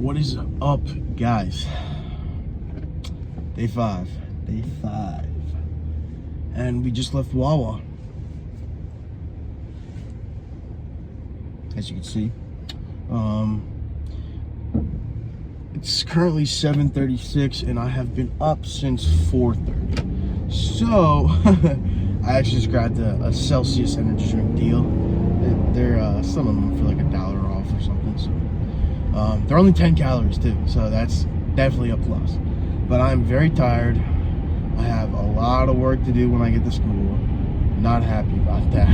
What is up, guys? Day five, and we just left Wawa. As you can see, it's currently 7:36, and I have been up since 4:30. So I actually just grabbed a Celsius energy drink deal. They're some of them for like $1 off or something. So they're only 10 calories too, so that's definitely a plus. But I'm very tired. I have a lot of work to do when I get to school. Not happy about that,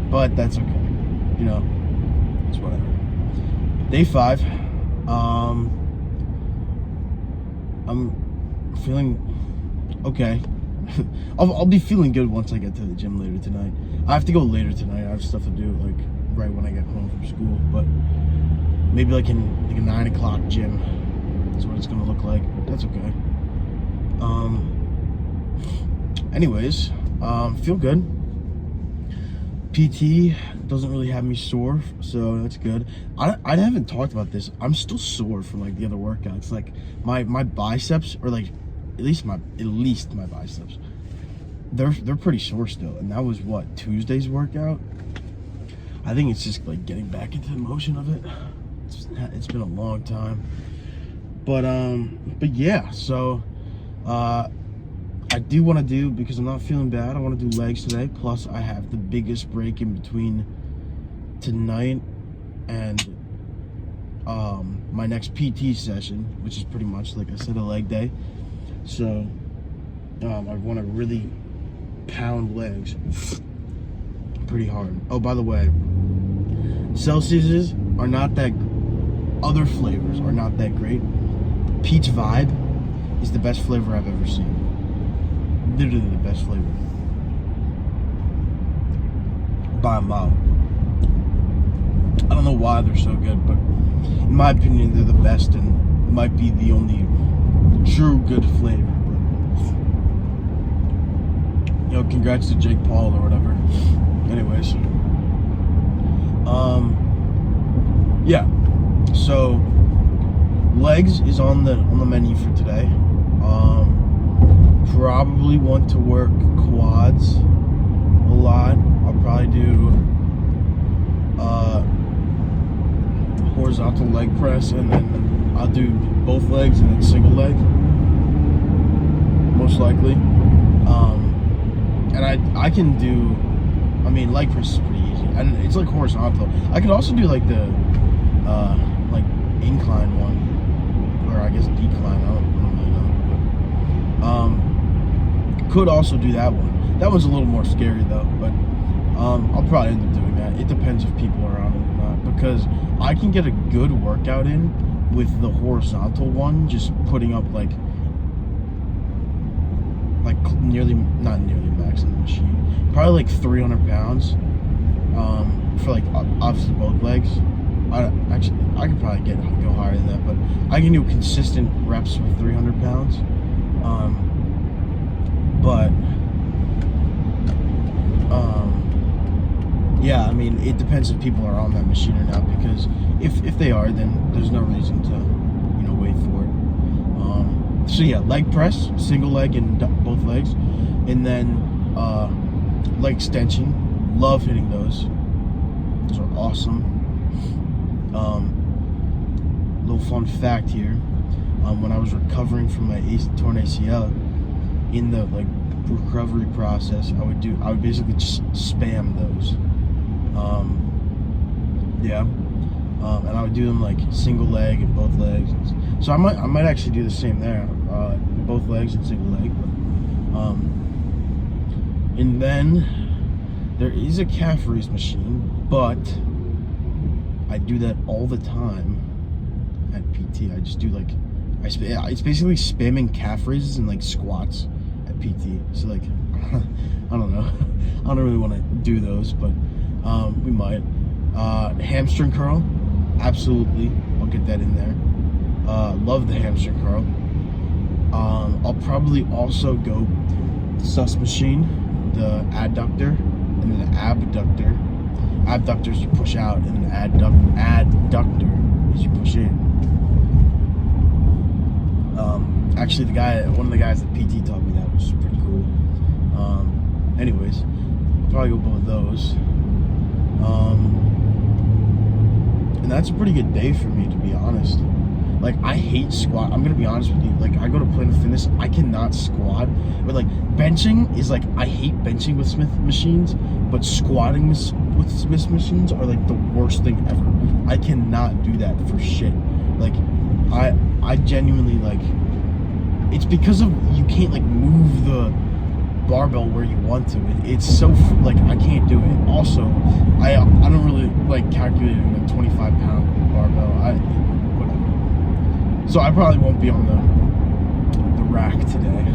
but that's okay. You know, it's whatever. Day 5. I'm feeling okay. I'll be feeling good once I get to the gym later tonight. I have to go later tonight. I have stuff to do like right when I get home from school, but maybe like in like a 9 o'clock gym. That's what it's gonna look like. That's okay. Anyways, feel good. PT doesn't really have me sore, so that's good. I haven't talked about this. I'm still sore from like the other workouts. Like my biceps, or like at least my biceps, they're pretty sore still. And that was what, Tuesday's workout. I think it's just like getting back into the motion of it. It's been a long time, but yeah. So I do want to do, because I'm not feeling bad, I want to do legs today. Plus I have the biggest break in between tonight and my next PT session, which is pretty much, like I said, a leg day. So I want to really pound legs pretty hard. Oh, by the way, Celsius's are not that, other flavors are not that great. Peach Vibe is the best flavor I've ever seen. Literally the best flavor by a mile. I don't know why they're so good, but in my opinion, they're the best and might be the only true good flavor. But, you know, congrats to Jake Paul or whatever. Anyways, yeah. So legs is on the menu for today. Probably want to work quads a lot. I'll probably do horizontal leg press, and then I'll do both legs and then single leg, most likely. And I can do, I mean, leg press is pretty easy, and it's like horizontal. I could also do like the like incline one, or I guess decline. I don't really know, but could also do that one. That one's a little more scary though, but I'll probably end up doing that. It depends if people are on it or not, because I can get a good workout in with the horizontal one, just putting up like nearly, not nearly max in the machine, probably like 300 pounds for like obviously both legs. I could probably go higher than that, but I can do consistent reps with 300 pounds. But yeah, I mean, it depends if people are on that machine or not, because if they are, then there's no reason to, you know, wait for it. So yeah, leg press, single leg and both legs, and then leg extension. Love hitting those. Those are awesome. Little fun fact here: when I was recovering from my torn ACL, in the like recovery process, I would basically just spam those. Yeah. And I would do them like single leg and both legs. So I might actually do the same there, both legs and single leg. But, and then there is a calf raise machine, but I do that all the time at PT. I just do like, it's basically spamming calf raises and like squats at PT. So like, I don't know. I don't really want to do those, but we might. Hamstring curl, absolutely. I'll get that in there. Love the hamstring curl. I'll probably also go the sus machine, the adductor, and then the abductor. Abductors you push out, and the adductor is you push in. Actually, one of the guys at PT taught me that, which is pretty cool. Anyways, I'll probably go both those. And that's a pretty good day for me, to be honest. Like, I hate squat. I'm gonna be honest with you. Like, I go to Planet Fitness, I cannot squat. But like, benching is like, I hate benching with Smith machines, but squatting with Smith machines are like the worst thing ever. I cannot do that for shit. Like, I genuinely, like, it's because of, you can't like move the barbell where you want to. It's so, like, I can't do it. Also, I don't really like calculating like 25-pound barbell. Whatever. So I probably won't be on the rack today.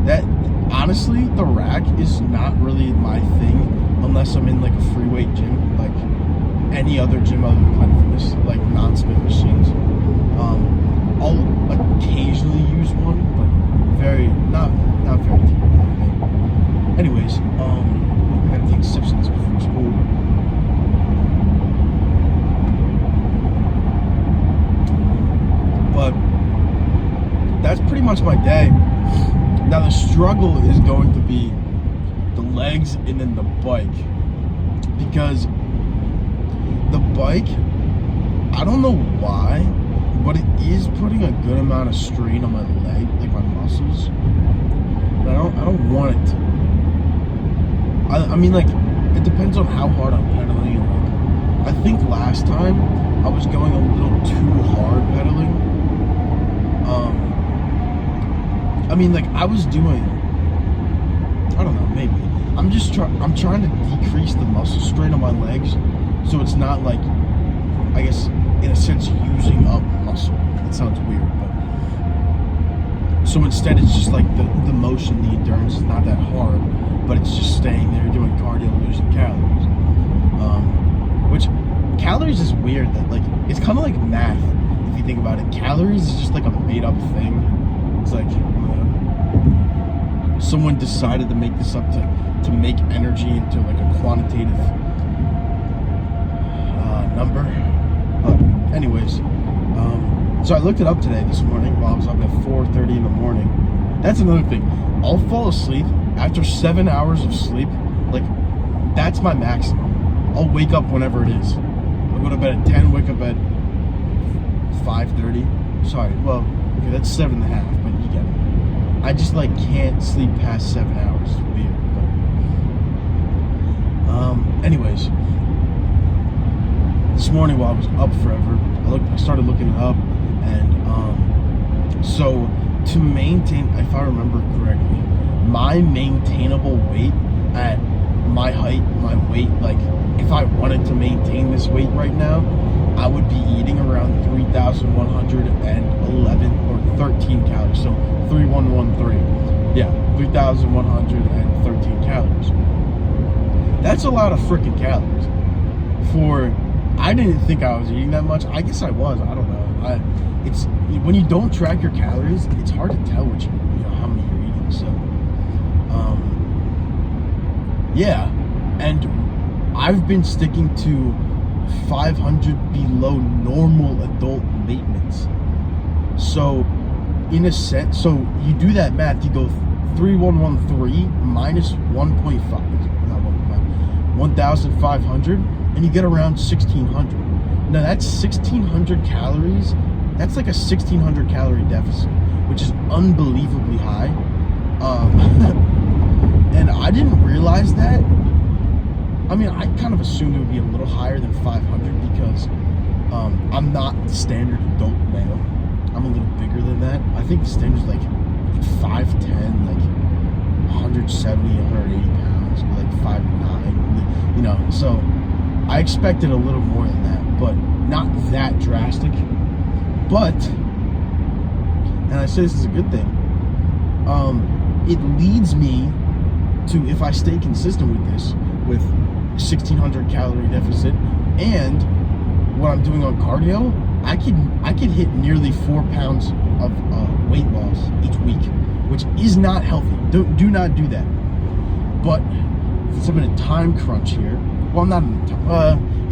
That, honestly, the rack is not really my thing unless I'm in like a free weight gym, like any other gym other than Planet Fitness, like non-Smith machines. I'll occasionally use one, but not very typically. Anyways, I gotta take sips of this before school. But that's pretty much my day. Now the struggle is going to be the legs and then the bike, because the bike, I don't know why, but it is putting a good amount of strain on my leg, like my muscles. But I don't want it to. I mean, like, it depends on how hard I'm pedaling. And like, I think last time I was going a little too hard pedaling. I mean, like, I was doing, I don't know, maybe. I'm trying to decrease the muscle strain on my legs, so it's not like, I guess, in a sense, using up muscle. It sounds weird, but so instead it's just like the motion, the endurance is not that hard, but it's just staying there doing cardio, losing calories. Which calories is weird. That, like, it's kind of like math if you think about it. Calories is just like a made up thing. It's like someone decided to make this up to make energy into like a quantitative number. Anyways, so I looked it up this morning while I was up at 4:30 in the morning. That's another thing. I'll fall asleep after 7 hours of sleep. Like, that's my maximum. I'll wake up whenever it is. I'll go to bed at 10, wake up at 5:30. Sorry, well, okay, that's 7.5, but you get it. I just, like, can't sleep past 7 hours. It's weird, but anyways, this morning while I was up forever, I started looking it up, and so to maintain, if I remember correctly, my maintainable weight at my height, my weight, like, if I wanted to maintain this weight right now, I would be eating around 3,111 or 13 calories. So 3,113. Yeah, 3,113 calories. That's a lot of freaking calories. I didn't think I was eating that much. I guess I was. I don't know. It's when you don't track your calories, it's hard to tell how many you're eating. So, yeah, and I've been sticking to 500 below normal adult maintenance. So, in a sense, so you do that math. You go 3,113 minus 1.5, not 1.5, 1,500. And you get around 1,600. Now that's 1,600 calories. That's like a 1,600 calorie deficit, which is unbelievably high. And I didn't realize that. I mean, I kind of assumed it would be a little higher than 500 because I'm not the standard adult male. I'm a little bigger than that. I think the standard's like 5'10", like 170, 180 pounds, like 5'9", you know, so I expected a little more than that, but not that drastic. But, and I say this is a good thing, it leads me to, if I stay consistent with this, with 1,600 calorie deficit, and what I'm doing on cardio, I could hit nearly 4 pounds of weight loss each week, which is not healthy. Do not do that. But since I'm in a time crunch here, well, I'm not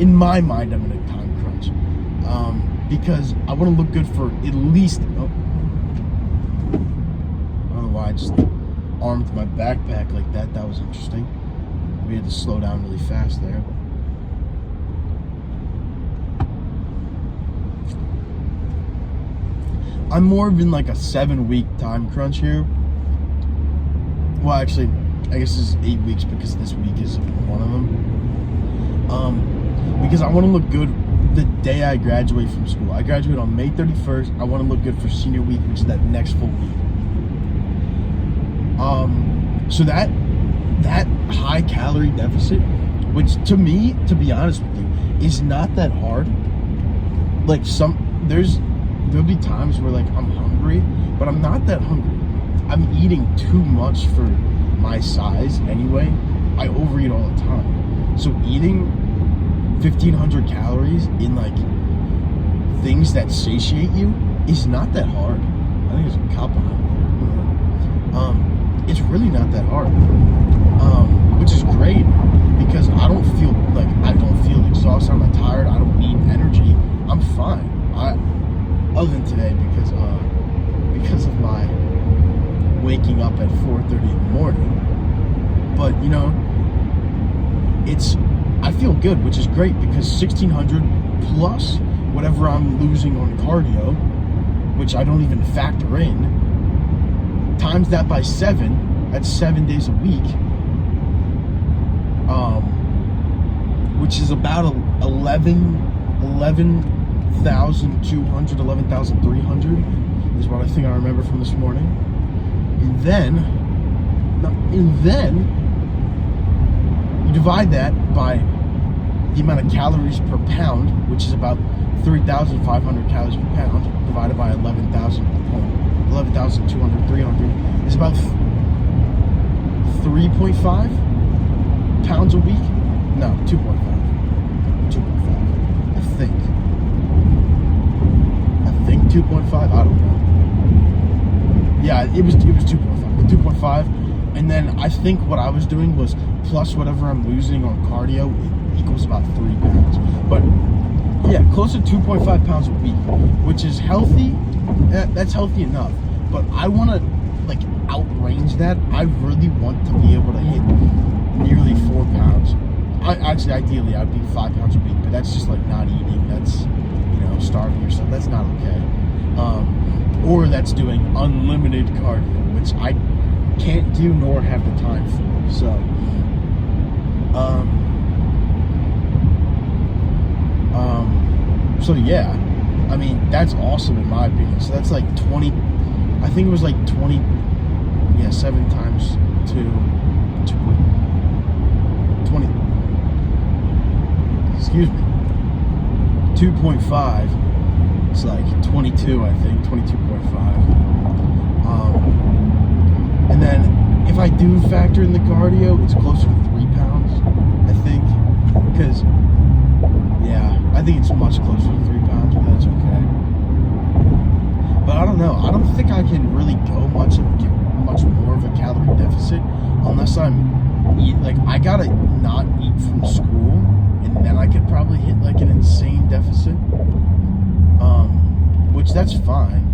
in my mind, I'm in a time crunch, because I want to look good for at least, why I just armed my backpack like that. That was interesting. We had to slow down really fast there. I'm more of in like a 7-week time crunch here. Well, actually, I guess it's 8 weeks because this week is one of them. Because I want to look good the day I graduate from school. I graduate on May 31st. I want to look good for senior week, which is that next full week. So that high calorie deficit, which to me, to be honest with you, is not that hard. Like there'll be times where like I'm hungry, but I'm not that hungry. I'm eating too much for my size anyway. I overeat all the time. So eating 1,500 calories in like things that satiate you is not that hard. I think it's a cop on it. It's really not that hard. Which is great because I don't feel exhausted. I'm not tired. I don't need energy. I'm fine. Other than today because of my waking up at 4:30 in the morning. But you know, I feel good, which is great because 1,600 plus whatever I'm losing on cardio, which I don't even factor in, times that by 7, that's 7 days a week, which is about 11,200, 11,300 is what I think I remember from this morning. And then you divide that by the amount of calories per pound, which is about 3,500 calories per pound, divided by 11,200, 300, is about 3.5 pounds a week. No, 2.5. 2.5. I think 2.5. I don't know. Yeah, it was 2.5. 2.5. And then I think what I was doing was plus whatever I'm losing on cardio, it equals about 3 pounds. But yeah, close to 2.5 pounds a week, which is healthy. That's healthy enough. But I want to like outrange that. I really want to be able to hit nearly 4 pounds. Ideally, I'd be 5 pounds a week, but that's just like not eating. That's, starving yourself. That's not okay. Or that's doing unlimited cardio, which I can't do nor have the time for. So yeah, I mean, that's awesome in my opinion. So that's like 20, I think it was like 20, 7 times 2, 20, excuse me, 2.5, it's like 22, I think, 22.5. And then if I do factor in the cardio, it's closer to 3 pounds, I think, because, I think it's much closer to 3 pounds, but that's okay. But I don't know. I don't think I can really go much more of a calorie deficit unless I gotta not eat from school, and then I could probably hit like an insane deficit. Which that's fine.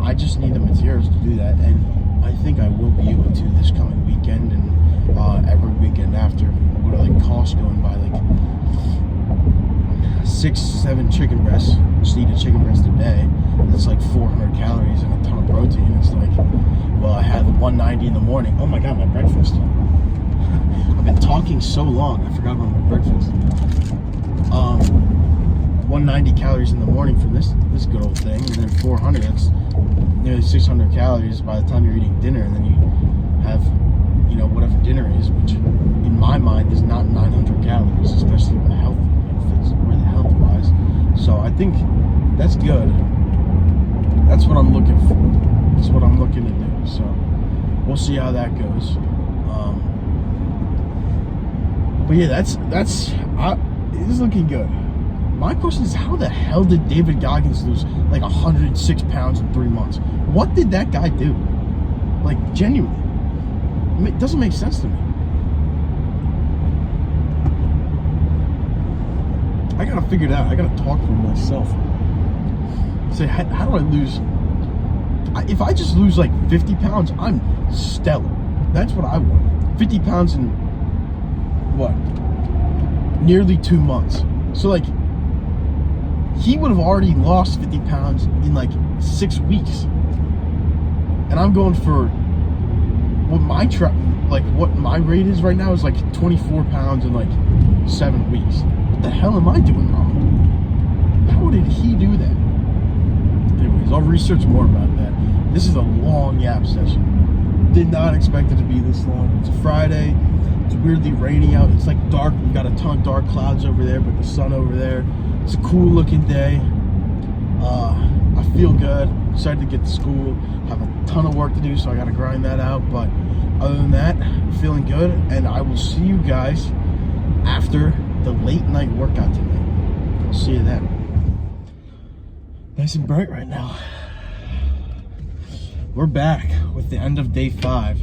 I just need the materials to do that, and I think I will be able to this coming weekend and every weekend after. Go to like Costco and buy like 6-7 chicken breasts. Just eat a chicken breast a day. That's like 400 calories and a ton of protein. It's like, well, I had 190 in the morning. Oh my god, my breakfast. I've been talking so long, I forgot about my breakfast. 190 calories in the morning for this good old thing, and then 400. That's nearly 600 calories by the time you're eating dinner, and then you have, whatever dinner is, which in my mind is not 900 calories, especially with the health benefits or the health wise. So I think that's good. That's what I'm looking for. That's what I'm looking to do. So we'll see how that goes. But yeah, it is looking good. My question is, how the hell did David Goggins lose like 106 pounds in 3 months? What did that guy do? Like, genuinely. It doesn't make sense to me. I gotta figure it out. I gotta talk for myself. Say, how do I lose if I just lose like 50 pounds, I'm stellar. That's what I want. 50 pounds in what? Nearly 2 months. So like, he would have already lost 50 pounds in like 6 weeks. And I'm going for what what my rate is right now is like 24 pounds in like 7 weeks. What the hell am I doing wrong? How did he do that? Anyways, I'll research more about that. This is a long yap session. Did not expect it to be this long. It's a Friday. It's weirdly rainy out. It's like dark. We got a ton of dark clouds over there, but the sun over there. It's a cool looking day. I feel good. Excited to get to school. Have a ton of work to do, so I got to grind that out. But other than that, I'm feeling good. And I will see you guys after the late night workout tonight. I'll see you then. Nice and bright right now. We're back with the end of day 5.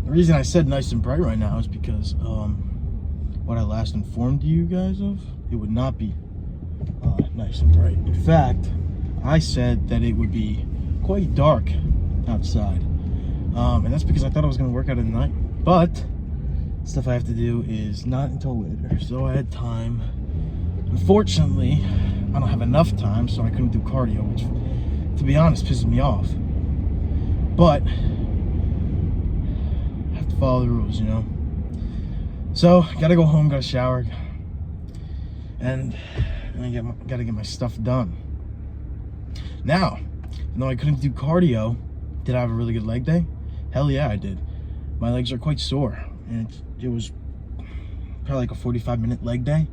The reason I said nice and bright right now is because what I last informed you guys of, it would not be nice and bright. In fact, I said that it would be quite dark outside, and that's because I thought I was going to work out at night, but stuff I have to do is not until later, so I had time. Unfortunately, I don't have enough time, so I couldn't do cardio, which, to be honest, pisses me off. But I have to follow the rules, you know. So gotta go home, gotta shower, and I gotta get my stuff done. Now, even though I couldn't do cardio, did I have a really good leg day? Hell yeah, I did. My legs are quite sore, and it was probably like a 45-minute leg day.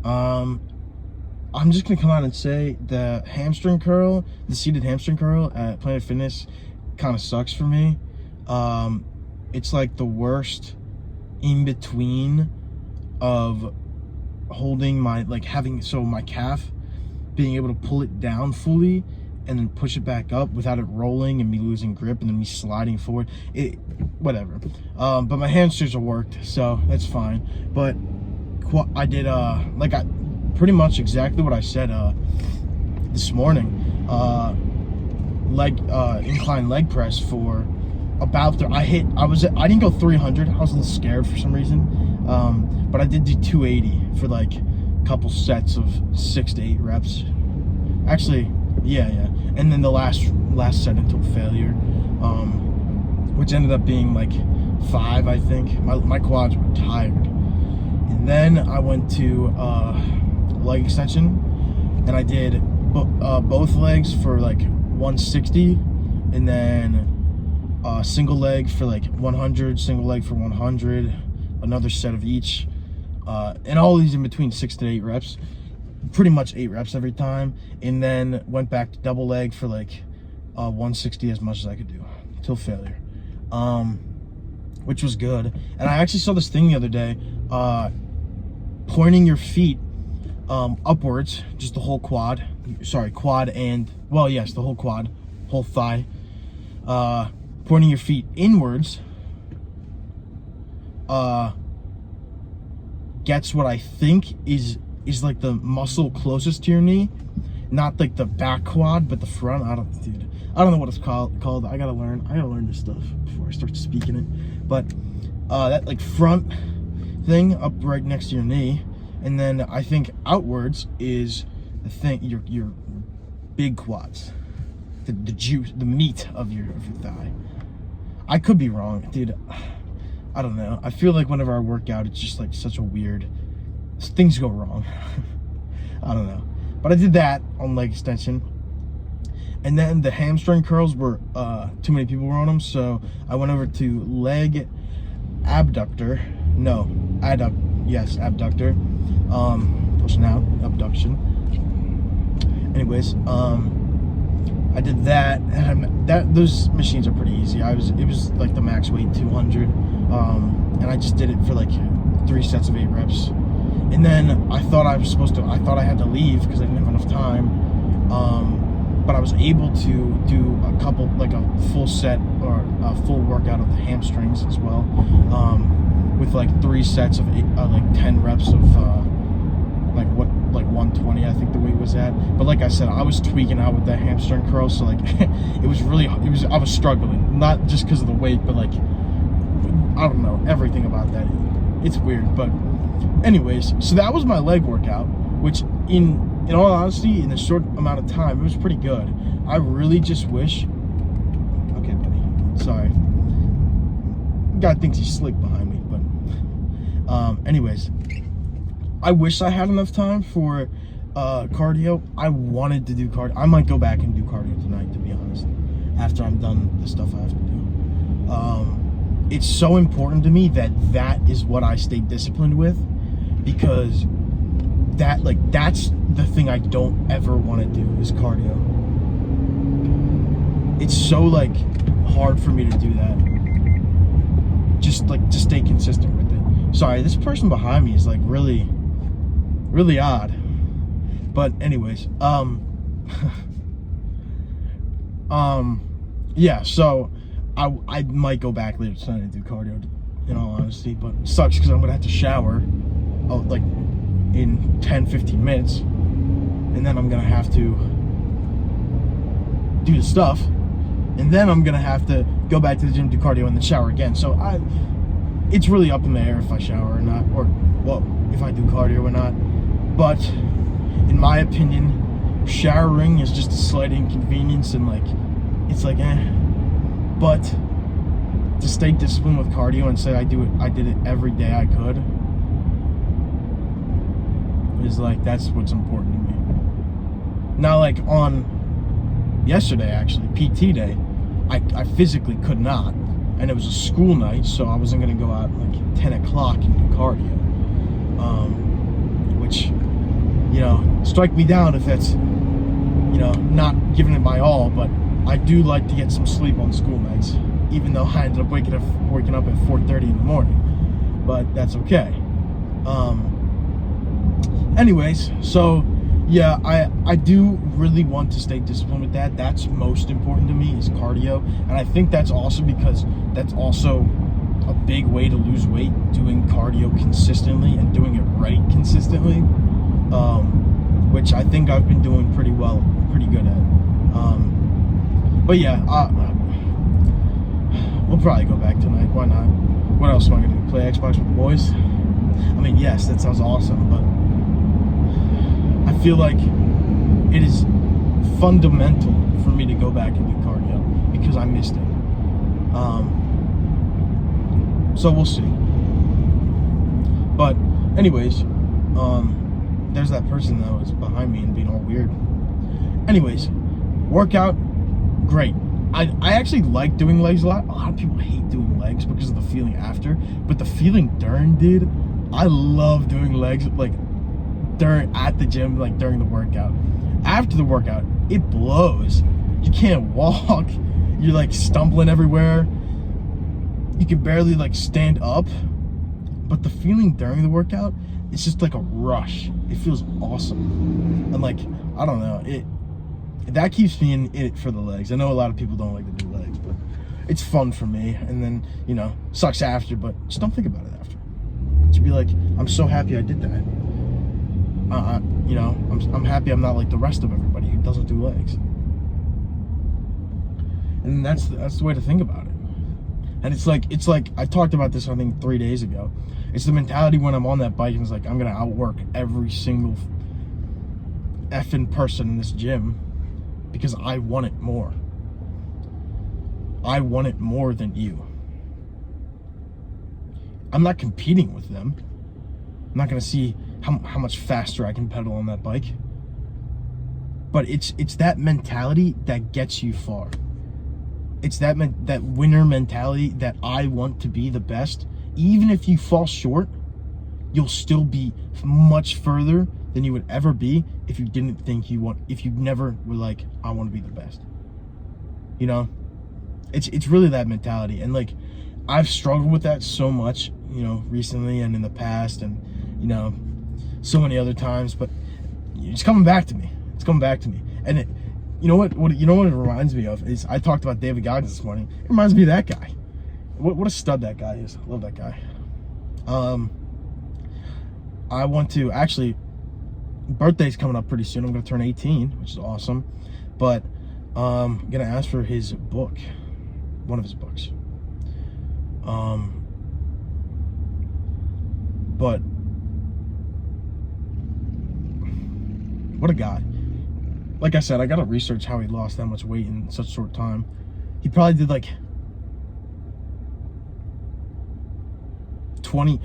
I'm just gonna come out and say the hamstring curl, the seated hamstring curl at Planet Fitness kind of sucks for me. It's like the worst in between of holding my, like having, so my calf, being able to pull it down fully and then push it back up without it rolling and me losing grip and then me sliding forward. Whatever. But my hamstrings are worked, so that's fine. But I did pretty much exactly what I said this morning. Incline leg press for about I didn't go 300. I was a little scared for some reason, but I did do 280 for like a couple sets of 6 to 8 reps. Actually, yeah, and then the last set until failure, which ended up being like 5, I think. My quads were tired, and then I went to leg extension, and I did both legs for like 160, and then single leg for like 100, single leg for 100, another set of each, and all these in between 6 to 8 reps, pretty much 8 reps every time, and then went back to double leg for like 160 as much as I could do till failure, which was good. And I actually saw this thing the other day, pointing your feet upwards, just the whole quad, and, well, yes, the whole quad, whole thigh, pointing your feet inwards gets what I think is like the muscle closest to your knee, not like the back quad, but the front. I don't know what it's called. I gotta learn this stuff before I start speaking it. But that like front thing up right next to your knee, and then I think outwards is the thing, your big quads, the juice, the meat of your thigh. I could be wrong, dude. I don't know. I feel like whenever I work out, it's just like such a weird, things go wrong. I don't know. But I did that on leg extension. And then the hamstring curls were, too many people were on them, so I went over to leg abductor. No, abductor. Pushing out, abduction. Anyways, I did that, and those machines are pretty easy. It was like the max weight 200, and I just did it for like 3 sets of 8 reps. And then I thought I had to leave because I didn't have enough time, but I was able to do a couple, like a full set or a full workout of the hamstrings as well, with like 3 sets of 8, like 10 reps of like like 120, I think the weight was at. But like I said, I was tweaking out with that hamstring curl, so like I was struggling, not just because of the weight, but like I don't know, everything about that. It's weird, but anyways, so that was my leg workout, which in all honesty, in a short amount of time, it was pretty good. I really just wish. Okay, buddy. Sorry. Guy thinks he's slick behind me, but anyways, I wish I had enough time for cardio. I wanted to do cardio. I might go back and do cardio tonight, to be honest, after I'm done the stuff I have to do. It's so important to me that is what I stay disciplined with, because that's the thing I don't ever want to do is cardio. It's so like hard for me to do that. Just like to stay consistent with it. Sorry, this person behind me is like really odd. But anyways, yeah, so I might go back later tonight and do cardio, in all honesty, but it sucks because I'm gonna have to shower like in 10-15 minutes, and then I'm gonna have to do the stuff, and then I'm gonna have to go back to the gym, do cardio, and then shower again. So it's really up in the air if I shower or not, or well, if I do cardio or not. But in my opinion, showering is just a slight inconvenience, and like it's like But to stay disciplined with cardio and say I did it every day I could, is like, that's what's important to me. Now, like on yesterday, actually, PT day, I physically could not, and it was a school night, so I wasn't gonna go out like 10 o'clock and do cardio, which, you know, strike me down if that's, you know, not giving it my all, but I do like to get some sleep on school nights, even though I ended up waking up at 4:30 in the morning, but that's okay. Anyways, so yeah, I do really want to stay disciplined with that. That's most important to me is cardio, and I think that's also because that's also a big way to lose weight, doing cardio consistently and doing it right consistently, which I think I've been doing pretty good at. But yeah, we'll probably go back tonight. Why not? What else am I gonna do? Play Xbox with the boys? I mean, yes, that sounds awesome, but I feel like it is fundamental for me to go back and do cardio because I missed it. So we'll see. But anyways, there's that person that was behind me and being all weird. Anyways, workout, great. I actually like doing legs a lot. A lot of people hate doing legs because of the feeling after, but the feeling during, dude, I love doing legs like at the gym, like during the workout. After the workout, it blows. You can't walk. You're like stumbling everywhere. You can barely like stand up. But the feeling during the workout, it's just like a rush. It feels awesome. And like, I don't know, that keeps me in it for the legs. I know a lot of people don't like to do legs, but it's fun for me. And then, you know, sucks after, but just don't think about it after. Just be like, I'm so happy I did that. You know, I'm happy I'm not like the rest of everybody who doesn't do legs. And that's the way to think about it. And it's like I talked about this I think 3 days ago. It's the mentality when I'm on that bike and it's like I'm gonna outwork every single effing person in this gym because I want it more. I want it more than you. I'm not competing with them. I'm not gonna see how much faster I can pedal on that bike. But it's that mentality that gets you far. It's that winner mentality that I want to be the best. Even if you fall short, you'll still be much further than you would ever be if you didn't think if you never were like, I want to be the best. You know? It's really that mentality. And like, I've struggled with that so much, you know, recently and in the past, and you know, so many other times, but it's coming back to me. It's coming back to me. And you know what it reminds me of is I talked about David Goggins this morning. It reminds me of that guy. What a stud that guy is. I love that guy. I want to actually, birthday's coming up pretty soon. I'm gonna turn 18, which is awesome. But I'm gonna ask for his book, one of his books. But what a guy. Like I said, I gotta research how he lost that much weight in such a short time. He probably did like 20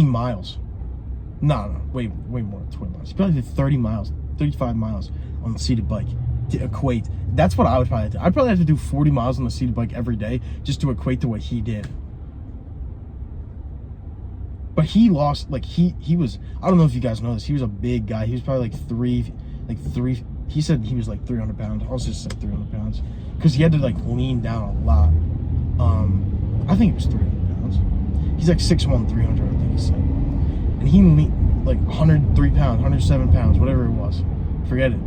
miles. No, way more than 20 miles. He probably did 30 miles, 35 miles on the seated bike to equate. That's what I would probably do. I'd probably have to do 40 miles on the seated bike every day just to equate to what he did. But he lost, like, he was, I don't know if you guys know this, he was a big guy. He was probably like three, he said he was like 300 pounds. I'll just say 300 pounds. Because he had to like lean down a lot. I think he was 300 pounds. He's like 6'1", 300, I think he said. And he like 103 pounds, 107 pounds, whatever it was. Forget it.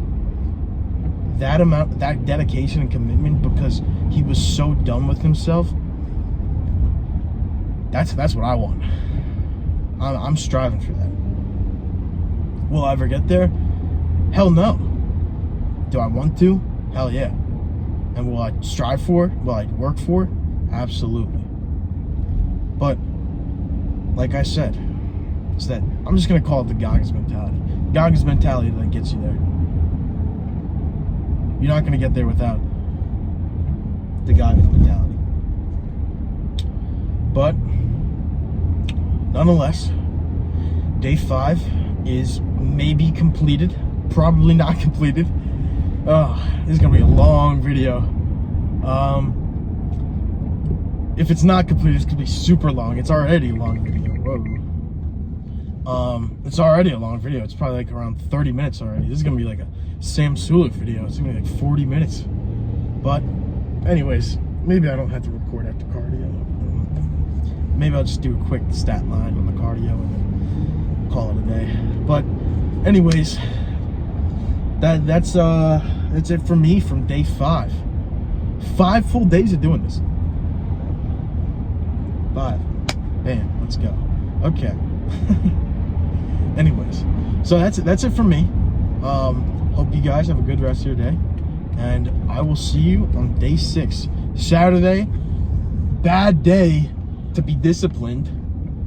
That amount, that dedication and commitment, because he was so done with himself. That's what I want. I'm striving for that. Will I ever get there? Hell no. Do I want to? Hell yeah. And will I strive for it? Will I work for it? Absolutely. But like I said, it's that I'm just gonna call it the Goggins mentality. Goggins mentality that gets you there. You're not gonna get there without the Goggins mentality. But nonetheless, day 5 is maybe completed, probably not completed. This is gonna be a long video. If it's not completed, it's gonna be super long. It's already a long video. Whoa. It's already a long video. It's probably like around 30 minutes already. This is gonna be like a Sam Sulek video. It's gonna be like 40 minutes. But anyways, maybe I don't have to record after cardio. Maybe I'll just do a quick stat line on the cardio and then call it a day. But anyways, that's it for me from day 5. 5 full days of doing this. 5. Bam, let's go. Okay. Anyways, so that's it for me. Hope you guys have a good rest of your day, and I will see you on day 6, Saturday. Bad day to be disciplined,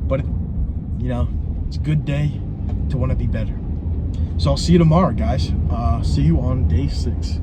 but you know, it's a good day to want to be better. So I'll see you tomorrow, guys. See you on day 6.